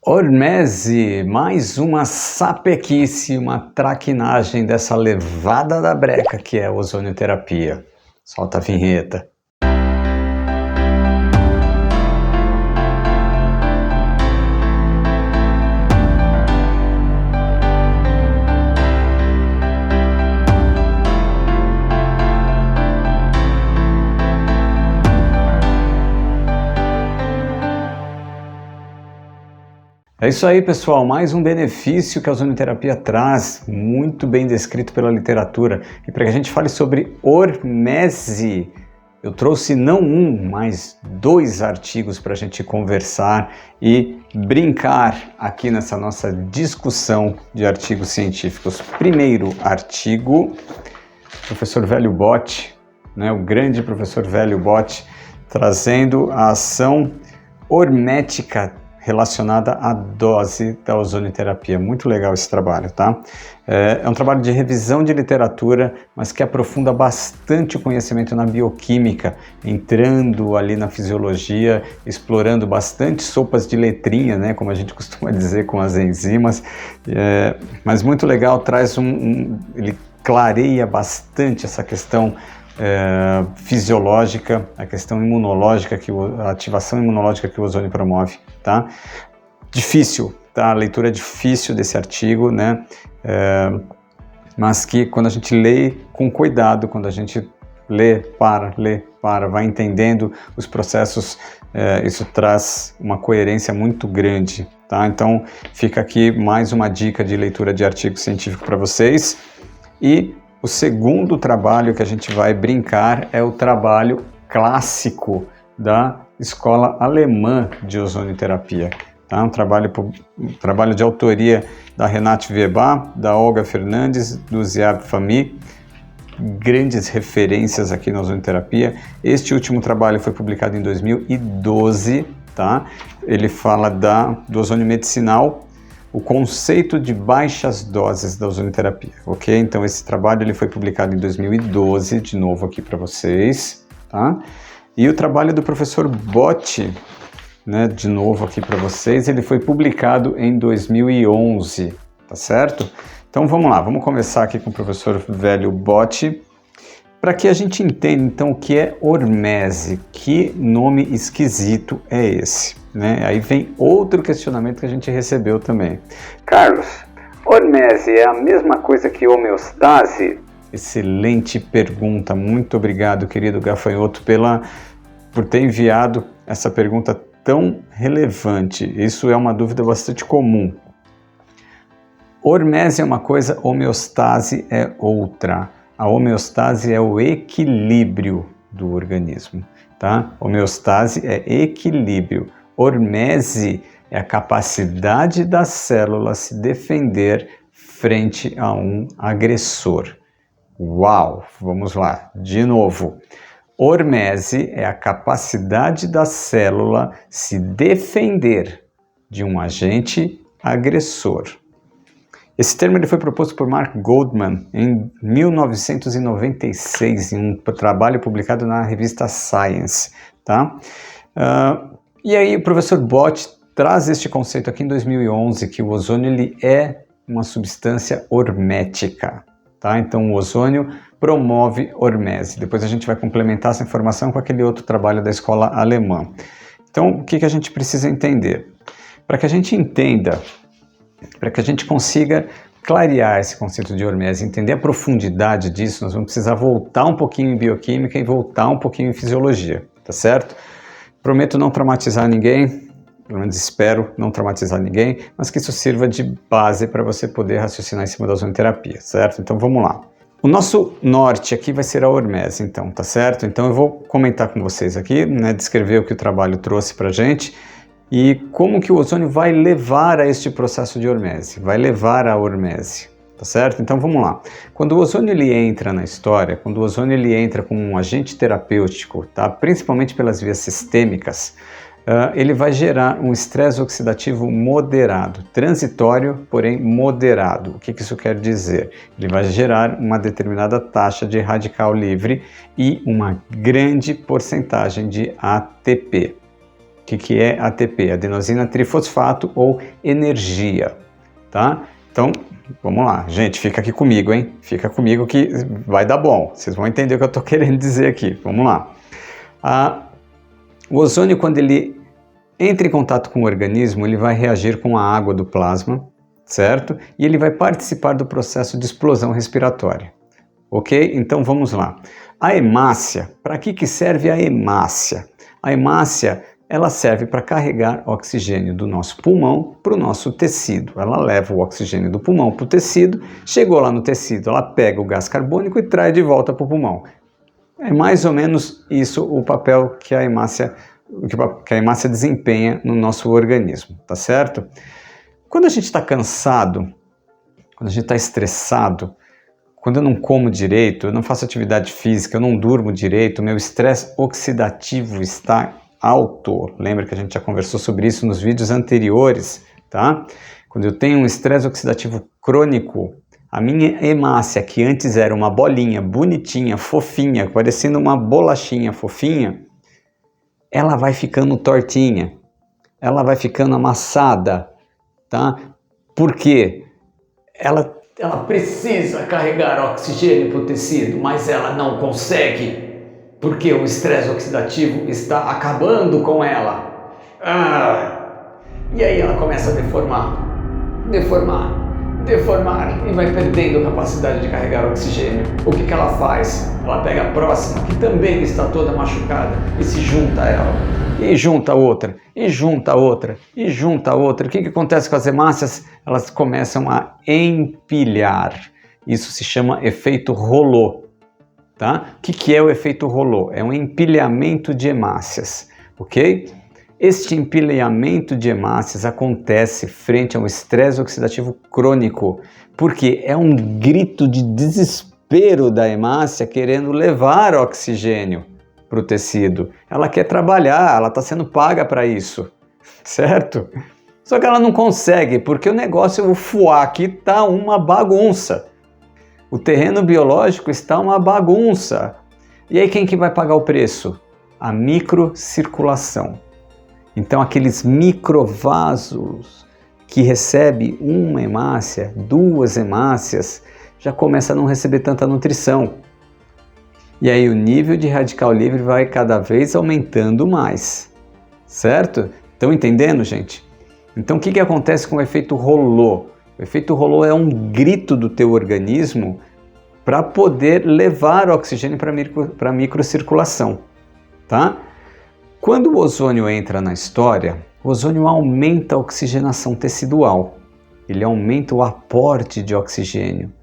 Hormese, mais uma sapequice, uma traquinagem dessa levada da breca que é a ozonioterapia. Solta a vinheta. É isso aí, pessoal, mais um benefício que a ozonioterapia traz, muito bem descrito pela literatura. E para que a gente fale sobre hormese, eu trouxe não um, mas dois artigos para a gente conversar e brincar aqui nessa nossa discussão de artigos científicos. Primeiro artigo, professor Velho Botti, o grande professor Velho Botti, trazendo a ação hormética relacionada à dose da ozonioterapia. Muito legal esse trabalho, tá? É um trabalho de revisão de literatura, mas que aprofunda bastante o conhecimento na bioquímica, entrando ali na fisiologia, explorando bastante sopas de letrinha, né, como a gente costuma dizer com as enzimas, mas muito legal, traz ele clareia bastante essa questão fisiológica, a questão imunológica, a ativação imunológica que o ozônio promove, tá? Difícil, tá? A leitura é difícil desse artigo, né? Mas que quando a gente lê com cuidado, quando a gente lê, vai entendendo os processos, isso traz uma coerência muito grande, tá? Então fica aqui mais uma dica de leitura de artigo científico para vocês. E o segundo trabalho que a gente vai brincar é o trabalho clássico da escola alemã de ozonioterapia. Tá? Um trabalho de autoria da Renate Weber, da Olga Fernandes, do Ziad Fahmy, grandes referências aqui na ozonioterapia. Este último trabalho foi publicado em 2012, tá? Ele fala do ozônio medicinal, o conceito de baixas doses da ozonioterapia, ok? Então esse trabalho ele foi publicado em 2012, de novo aqui para vocês, tá? E o trabalho do professor Botti, né, de novo aqui para vocês, ele foi publicado em 2011, tá certo? Então vamos lá, vamos começar aqui com o professor Velho Botti, para que a gente entenda então o que é hormese, que nome esquisito é esse, né? Aí vem outro questionamento que a gente recebeu também. Carlos, hormese é a mesma coisa que homeostase? Excelente pergunta, muito obrigado, querido Gafanhoto, por ter enviado essa pergunta tão relevante. Isso é uma dúvida bastante comum. Hormese é uma coisa, homeostase é outra. A homeostase é o equilíbrio do organismo, tá? Homeostase é equilíbrio. Hormese é a capacidade da célula se defender frente a um agressor. Uau! Vamos lá, de novo. Hormese é a capacidade da célula se defender de um agente agressor. Esse termo ele foi proposto por Mark Goldman em 1996, em um trabalho publicado na revista Science, tá? E aí o professor Botti traz este conceito aqui em 2011, que o ozônio ele é uma substância hormética, tá? Então o ozônio promove hormese. Depois a gente vai complementar essa informação com aquele outro trabalho da escola alemã. Então o que a gente precisa entender? Para que a gente entenda, para que a gente consiga clarear esse conceito de hormese, entender a profundidade disso, nós vamos precisar voltar um pouquinho em bioquímica e voltar um pouquinho em fisiologia, tá certo? Prometo não traumatizar ninguém, pelo menos espero não traumatizar ninguém, mas que isso sirva de base para você poder raciocinar em cima da ozonioterapia, certo? Então vamos lá. O nosso norte aqui vai ser a hormese, então, tá certo? Então eu vou comentar com vocês aqui, né, descrever o que o trabalho trouxe pra gente, e como que o ozônio vai levar a este processo de hormese, vai levar à hormese, tá certo? Então vamos lá. Quando o ozônio ele entra na história, quando o ozônio ele entra como um agente terapêutico, tá? Principalmente pelas vias sistêmicas, ele vai gerar um estresse oxidativo moderado, transitório, porém moderado. O que isso quer dizer? Ele vai gerar uma determinada taxa de radical livre e uma grande porcentagem de ATP. O que é ATP? Adenosina trifosfato ou energia, tá? Então, vamos lá, gente, fica aqui comigo, hein? Fica comigo que vai dar bom. Vocês vão entender o que eu estou querendo dizer aqui. Vamos lá. O ozônio, quando ele entra em contato com o organismo, ele vai reagir com a água do plasma, certo? E ele vai participar do processo de explosão respiratória. Ok? Então vamos lá. A hemácia, para que serve a hemácia? A hemácia, ela serve para carregar oxigênio do nosso pulmão para o nosso tecido. Ela leva o oxigênio do pulmão para o tecido, chegou lá no tecido, ela pega o gás carbônico e traz de volta para o pulmão. É mais ou menos isso o papel que a hemácia desempenha no nosso organismo, tá certo? Quando a gente está cansado, quando a gente está estressado, quando eu não como direito, eu não faço atividade física, eu não durmo direito, meu estresse oxidativo está alto. Lembra que a gente já conversou sobre isso nos vídeos anteriores, tá? Quando eu tenho um estresse oxidativo crônico, a minha hemácia, que antes era uma bolinha bonitinha, fofinha, parecendo uma bolachinha fofinha, ela vai ficando tortinha, ela vai ficando amassada, tá? Por quê? Ela precisa carregar oxigênio para o tecido, mas ela não consegue, porque o estresse oxidativo está acabando com ela. E aí ela começa a deformar, e vai perdendo a capacidade de carregar oxigênio. O que ela faz? Ela pega a próxima, que também está toda machucada, e se junta a ela. E junta outra, e junta outra, e junta outra. O que acontece com as hemácias? Elas começam a empilhar. Isso se chama efeito Rollo. Tá? O que é o efeito Rollo? É um empilhamento de hemácias, ok? Este empilhamento de hemácias acontece frente ao estresse oxidativo crônico, porque é um grito de desespero da hemácia querendo levar oxigênio para o tecido. Ela quer trabalhar, ela está sendo paga para isso, certo? Só que ela não consegue, porque o negócio, o foie aqui está uma bagunça. O terreno biológico está uma bagunça. E aí quem que vai pagar o preço? A microcirculação. Então aqueles microvasos que recebem uma hemácia, duas hemácias, já começa a não receber tanta nutrição. E aí o nível de radical livre vai cada vez aumentando mais, certo? Estão entendendo, gente? Então o que acontece com o efeito Rollo? O efeito Rollo é um grito do teu organismo para poder levar oxigênio para a microcirculação, tá? Quando o ozônio entra na história, o ozônio aumenta a oxigenação tecidual, ele aumenta o aporte de oxigênio.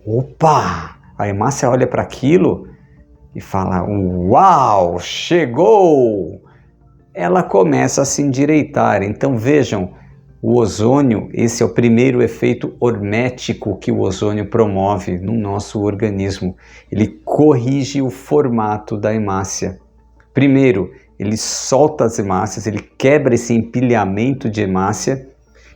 Opa! A hemácia olha para aquilo e fala, uau, chegou! Ela começa a se endireitar. Então vejam, o ozônio, esse é o primeiro efeito hormético que o ozônio promove no nosso organismo. Ele corrige o formato da hemácia. Primeiro, ele solta as hemácias, ele quebra esse empilhamento de hemácia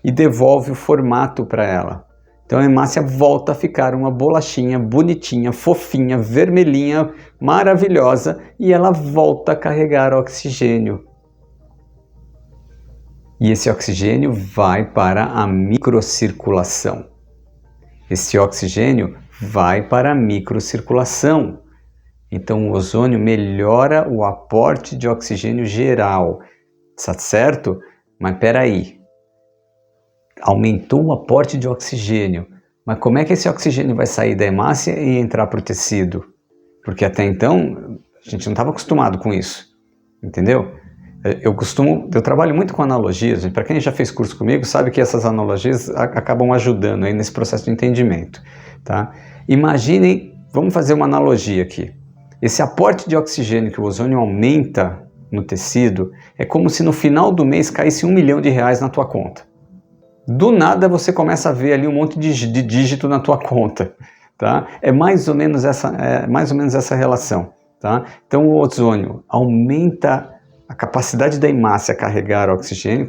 e devolve o formato para ela. Então a hemácia volta a ficar uma bolachinha bonitinha, fofinha, vermelhinha, maravilhosa, e ela volta a carregar oxigênio. E esse oxigênio vai para a microcirculação. Esse oxigênio vai para a microcirculação. Então o ozônio melhora o aporte de oxigênio geral, tá certo? Mas espera aí, aumentou o aporte de oxigênio, mas como é que esse oxigênio vai sair da hemácia e entrar para o tecido? Porque até então a gente não estava acostumado com isso, entendeu? Eu trabalho muito com analogias, para quem já fez curso comigo sabe que essas analogias acabam ajudando aí nesse processo de entendimento, tá? Imaginem, vamos fazer uma analogia aqui. Esse aporte de oxigênio que o ozônio aumenta no tecido é como se no final do mês caísse R$1 milhão na tua conta. Do nada você começa a ver ali um monte de dígito na tua conta, tá? É mais ou menos essa relação, tá? Então o ozônio aumenta a capacidade da hemácia carregar oxigênio,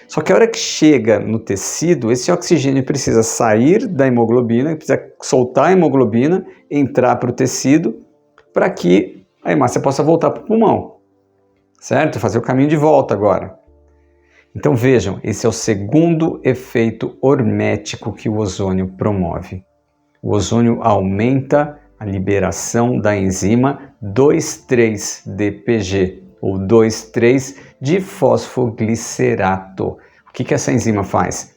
só que a hora que chega no tecido, esse oxigênio precisa sair da hemoglobina, precisa soltar a hemoglobina, entrar para o tecido, para que a hemácia possa voltar para o pulmão. certo? Fazer o caminho de volta agora. Então vejam, esse é o segundo efeito hormético que o ozônio promove. O ozônio aumenta a liberação da enzima 2,3-DPG, ou 2,3-difosfoglicerato. O que essa enzima faz?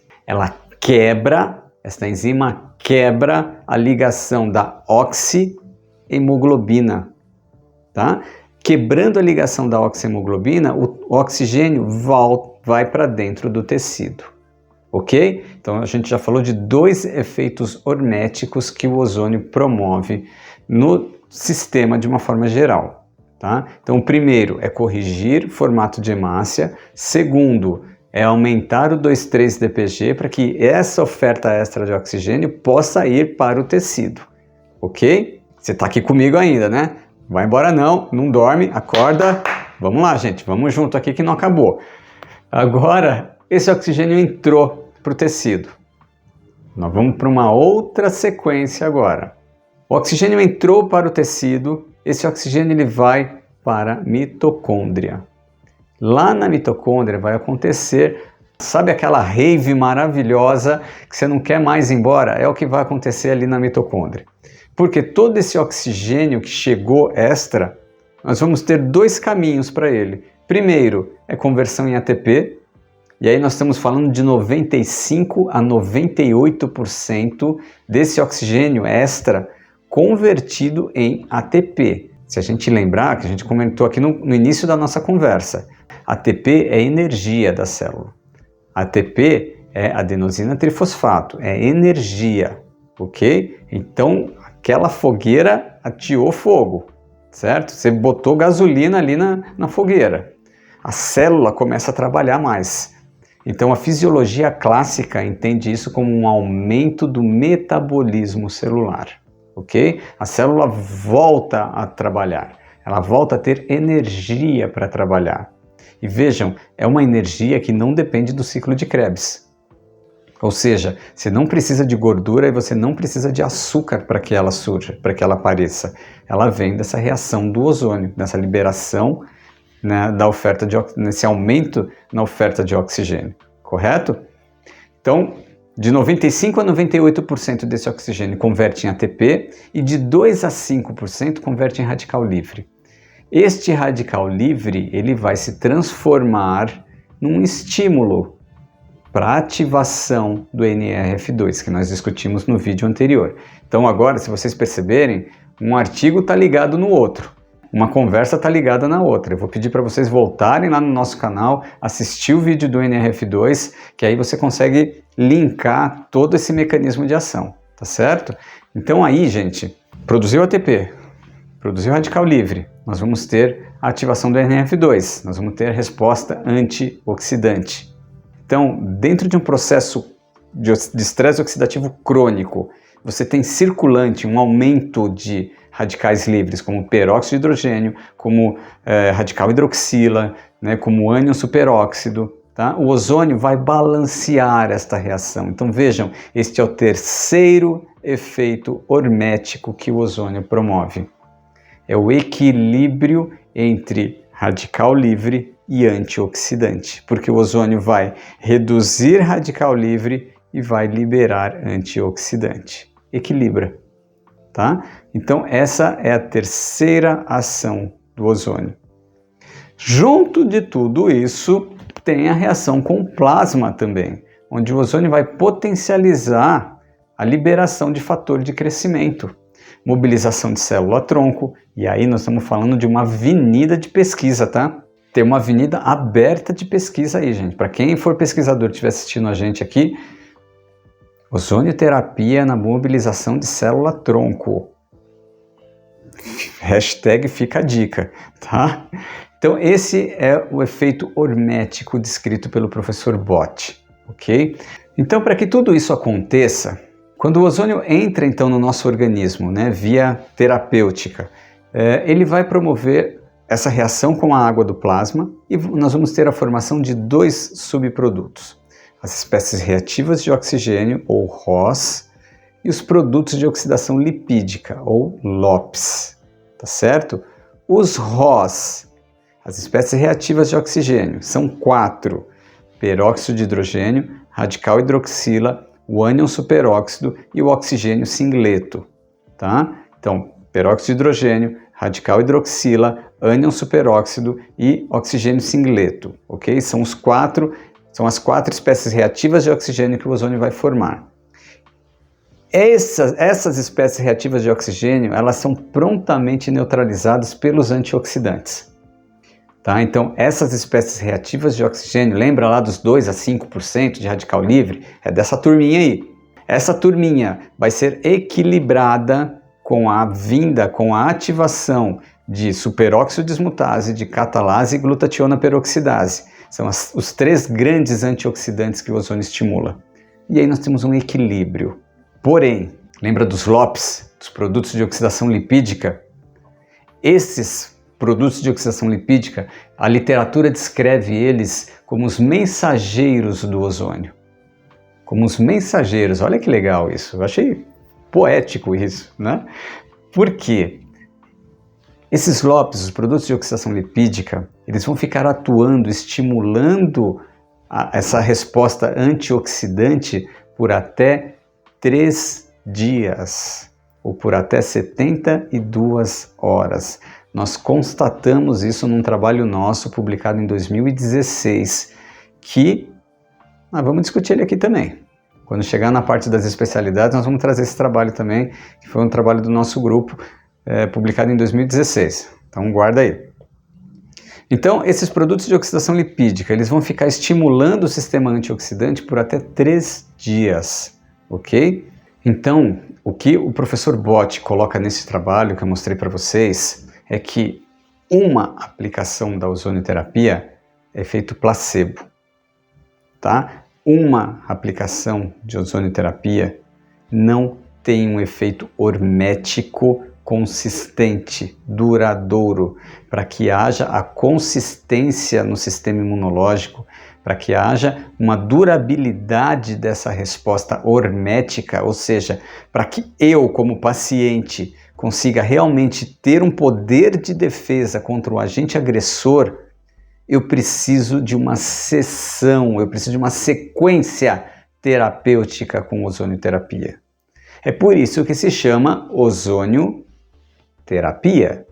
Esta enzima quebra a ligação da oxihemoglobina, tá? Quebrando a ligação da oxihemoglobina, o oxigênio vai para dentro do tecido, ok? Então a gente já falou de dois efeitos horméticos que o ozônio promove no sistema de uma forma geral, tá? Então o primeiro é corrigir formato de hemácia, segundo é aumentar o 2,3-DPG para que essa oferta extra de oxigênio possa ir para o tecido, ok? Você está aqui comigo ainda, né? Vai embora não dorme, acorda. Vamos lá, gente, vamos junto aqui que não acabou. Agora, esse oxigênio entrou para o tecido. Nós vamos para uma outra sequência agora. O oxigênio entrou para o tecido, esse oxigênio ele vai para a mitocôndria. Lá na mitocôndria vai acontecer, sabe aquela rave maravilhosa que você não quer mais ir embora? É o que vai acontecer ali na mitocôndria. Porque todo esse oxigênio que chegou extra, nós vamos ter dois caminhos para ele. Primeiro é conversão em ATP, e aí nós estamos falando de 95 a 98% desse oxigênio extra convertido em ATP. Se a gente lembrar, que a gente comentou aqui no início da nossa conversa, ATP é energia da célula. ATP é adenosina trifosfato, é energia, ok? Então, aquela fogueira ateou fogo, certo? Você botou gasolina ali na fogueira. A célula começa a trabalhar mais. Então, a fisiologia clássica entende isso como um aumento do metabolismo celular, ok? A célula volta a trabalhar, ela volta a ter energia para trabalhar. E vejam, é uma energia que não depende do ciclo de Krebs. Ou seja, você não precisa de gordura e você não precisa de açúcar para que ela surja, para que ela apareça. Ela vem dessa reação do ozônio, dessa liberação, né, nesse aumento na oferta de oxigênio, correto? Então, de 95 a 98% desse oxigênio converte em ATP e de 2 a 5% converte em radical livre. Este radical livre ele vai se transformar num estímulo para ativação do NRF2, que nós discutimos no vídeo anterior. Então agora, se vocês perceberem, um artigo está ligado no outro, uma conversa está ligada na outra. Eu vou pedir para vocês voltarem lá no nosso canal, assistir o vídeo do NRF2, que aí você consegue linkar todo esse mecanismo de ação, tá certo? Então aí, gente, produziu ATP, produziu radical livre, nós vamos ter a ativação do NRF2, nós vamos ter a resposta antioxidante. Então, dentro de um processo de estresse oxidativo crônico, você tem circulante um aumento de radicais livres, como peróxido de hidrogênio, como radical hidroxila, né, como ânion superóxido. Tá? O ozônio vai balancear esta reação. Então vejam, este é o terceiro efeito hormético que o ozônio promove. É o equilíbrio entre radical livre e antioxidante, porque o ozônio vai reduzir radical livre e vai liberar antioxidante. Equilibra, tá? Então essa é a terceira ação do ozônio. Junto de tudo isso, tem a reação com o plasma também, onde o ozônio vai potencializar a liberação de fator de crescimento, mobilização de célula-tronco, e aí nós estamos falando de uma avenida de pesquisa, tá? Tem uma avenida aberta de pesquisa aí, gente. Para quem for pesquisador e estiver assistindo a gente aqui, ozonioterapia na mobilização de célula-tronco. Hashtag fica a dica, tá? Então esse é o efeito hormético descrito pelo professor Bott, ok? Então para que tudo isso aconteça, quando o ozônio entra então no nosso organismo, né, via terapêutica, ele vai promover essa reação com a água do plasma e nós vamos ter a formação de dois subprodutos. As espécies reativas de oxigênio, ou ROS, e os produtos de oxidação lipídica, ou LOPS, tá certo? Os ROS, As espécies reativas de oxigênio são 4: peróxido de hidrogênio, radical hidroxila, o ânion superóxido e o oxigênio singleto, tá? Então, peróxido de hidrogênio, radical hidroxila, ânion superóxido e oxigênio singleto, ok? São as 4 espécies reativas de oxigênio que o ozônio vai formar. Essas espécies reativas de oxigênio, elas são prontamente neutralizadas pelos antioxidantes. Tá? Então, essas espécies reativas de oxigênio, lembra lá dos 2 a 5% de radical livre? É dessa turminha aí. Essa turminha vai ser equilibrada com a ativação de superóxido dismutase, de catalase e glutationa peroxidase. São os 3 grandes antioxidantes que o ozônio estimula. E aí nós temos um equilíbrio. Porém, lembra dos LOPs, dos produtos de oxidação lipídica? Esses produtos de oxidação lipídica, a literatura descreve eles como os mensageiros do ozônio. Como os mensageiros, olha que legal isso, eu achei poético isso, né? Por quê? Esses LOPs, os produtos de oxidação lipídica, eles vão ficar atuando, estimulando essa resposta antioxidante por até 3 dias, ou por até 72 horas. Nós constatamos isso num trabalho nosso, publicado em 2016, que vamos discutir ele aqui também. Quando chegar na parte das especialidades, nós vamos trazer esse trabalho também, que foi um trabalho do nosso grupo, publicado em 2016. Então, guarda aí. Então, esses produtos de oxidação lipídica, eles vão ficar estimulando o sistema antioxidante por até 3 dias, ok? Então, o que o professor Bott coloca nesse trabalho que eu mostrei para vocês é que uma aplicação da ozonioterapia é efeito placebo, tá? Uma aplicação de ozonioterapia não tem um efeito hormético consistente, duradouro, para que haja a consistência no sistema imunológico, para que haja uma durabilidade dessa resposta hormética, ou seja, para que eu, como paciente, consiga realmente ter um poder de defesa contra o agente agressor, eu preciso de uma sessão, eu preciso de uma sequência terapêutica com ozonioterapia. É por isso que se chama ozonioterapia.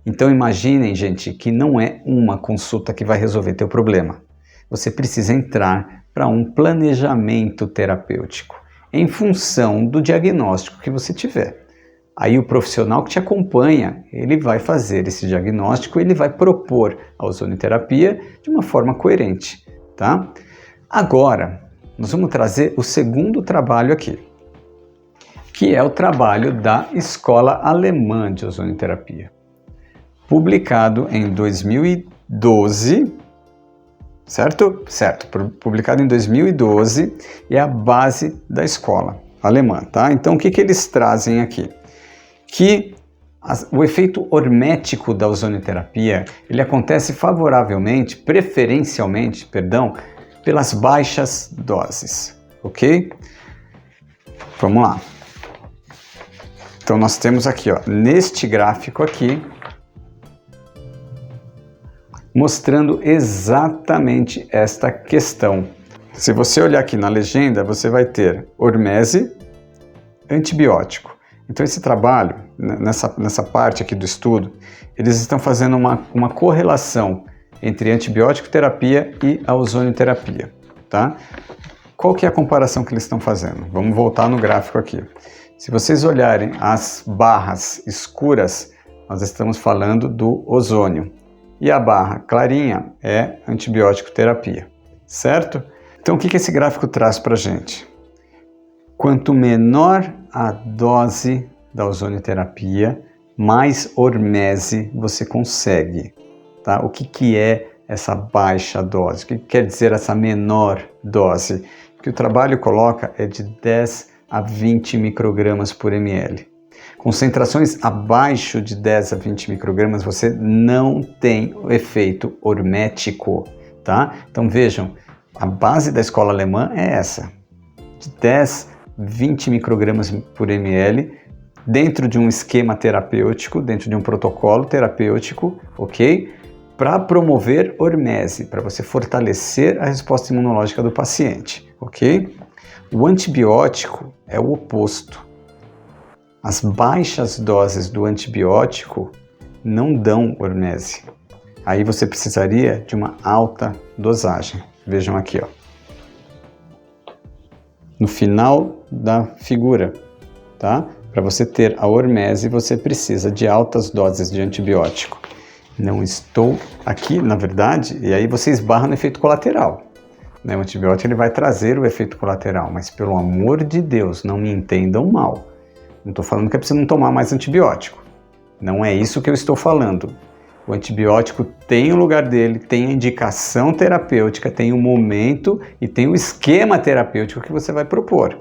Então imaginem, gente, que não é uma consulta que vai resolver teu problema. Você precisa entrar para um planejamento terapêutico em função do diagnóstico que você tiver. Aí o profissional que te acompanha, ele vai fazer esse diagnóstico, ele vai propor a ozonioterapia de uma forma coerente, tá? Agora, nós vamos trazer o segundo trabalho aqui, que é o trabalho da Escola Alemã de Ozonioterapia, publicado em 2012, certo? Certo, publicado em 2012, e é a base da escola alemã, tá? Então, o que eles trazem aqui? Que o efeito hormético da ozonioterapia, ele acontece favoravelmente, preferencialmente, pelas baixas doses, ok? Vamos lá. Então nós temos aqui, ó, neste gráfico aqui, mostrando exatamente esta questão. Se você olhar aqui na legenda, você vai ter hormese, antibiótico. Então esse trabalho, nessa parte aqui do estudo, eles estão fazendo uma correlação entre antibiótico terapia e a ozonioterapia, tá? Qual que é a comparação que eles estão fazendo? Vamos voltar no gráfico aqui. Se vocês olharem as barras escuras, nós estamos falando do ozônio. E a barra clarinha é antibiótico terapia, certo? Então o que esse gráfico traz para a gente? Quanto menor a dose da ozonioterapia, mais hormese você consegue, tá? O que é essa baixa dose? O que quer dizer essa menor dose? O que o trabalho coloca é de 10 a 20 microgramas por ml. Concentrações abaixo de 10 a 20 microgramas você não tem o efeito hormético, tá? Então vejam, a base da escola alemã é essa, de 10 a 20 microgramas por ml, dentro de um esquema terapêutico, dentro de um protocolo terapêutico, ok? para promover hormese, para você fortalecer a resposta imunológica do paciente, ok? O antibiótico é o oposto. As baixas doses do antibiótico não dão hormese. Aí você precisaria de uma alta dosagem. Vejam aqui, ó. No final da figura, tá? Para você ter a hormese, você precisa de altas doses de antibiótico. Não estou aqui, na verdade, e aí você esbarra no efeito colateral. O antibiótico ele vai trazer o efeito colateral, mas pelo amor de Deus, não me entendam mal. Não estou falando que é preciso não tomar mais antibiótico. Não é isso que eu estou falando. O antibiótico tem o lugar dele, tem a indicação terapêutica, tem o momento e tem o esquema terapêutico que você vai propor.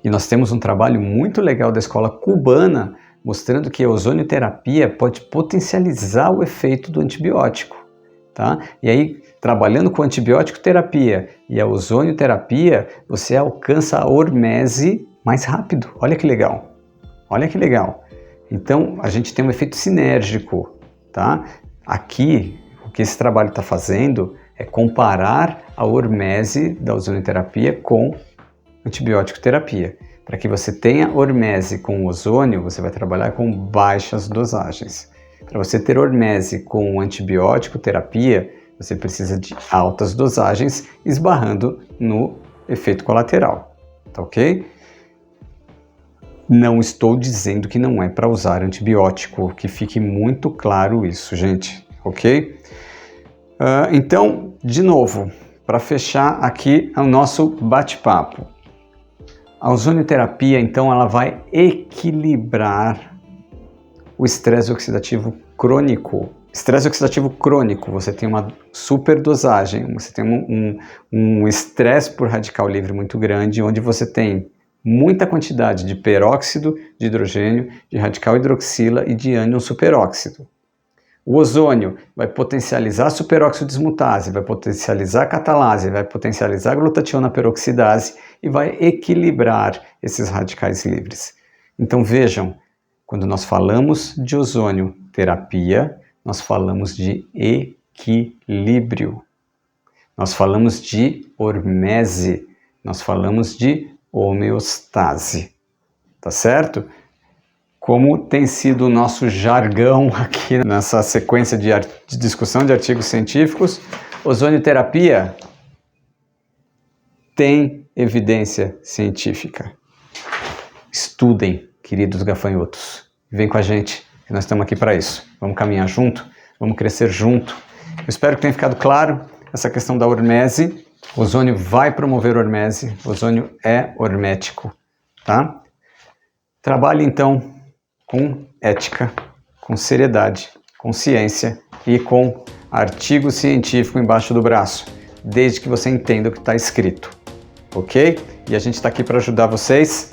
E nós temos um trabalho muito legal da escola cubana mostrando que a ozonioterapia pode potencializar o efeito do antibiótico, tá? E aí, trabalhando com antibiótico terapia e a ozonioterapia, você alcança a hormese mais rápido. Olha que legal. Olha que legal. Então, a gente tem um efeito sinérgico, tá? Aqui, o que esse trabalho está fazendo é comparar a hormese da ozonioterapia com antibiótico terapia. Para que você tenha hormese com ozônio, você vai trabalhar com baixas dosagens. Para você ter hormese com antibiótico terapia, você precisa de altas dosagens, esbarrando no efeito colateral, tá ok? Não estou dizendo que não é para usar antibiótico, que fique muito claro isso, gente, ok? Então, de novo, para fechar aqui o nosso bate-papo. A ozonioterapia, então, ela vai equilibrar o estresse oxidativo crônico. Estresse oxidativo crônico, você tem uma superdosagem, você tem um estresse por radical livre muito grande, onde você tem muita quantidade de peróxido de hidrogênio, de radical hidroxila e de ânion superóxido. O ozônio vai potencializar a superóxido desmutase, vai potencializar a catalase, vai potencializar a glutationa peroxidase e vai equilibrar esses radicais livres. Então vejam, quando nós falamos de ozônio terapia, nós falamos de equilíbrio. Nós falamos de hormese, nós falamos de homeostase, tá certo? Como tem sido o nosso jargão aqui nessa sequência de discussão de artigos científicos, ozonioterapia tem evidência científica. Estudem, queridos gafanhotos. Vem com a gente, que nós estamos aqui para isso. Vamos caminhar junto, vamos crescer junto. Eu espero que tenha ficado claro essa questão da hormese. O ozônio vai promover hormese, o ozônio é hormético, tá? Trabalhe então com ética, com seriedade, com ciência e com artigo científico embaixo do braço, desde que você entenda o que está escrito, ok? E a gente está aqui para ajudar vocês.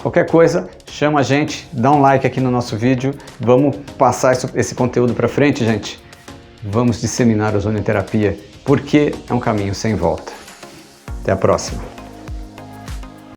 Qualquer coisa, chama a gente, dá um like aqui no nosso vídeo, vamos passar esse conteúdo para frente, gente. Vamos disseminar a ozonioterapia, porque é um caminho sem volta. Até a próxima.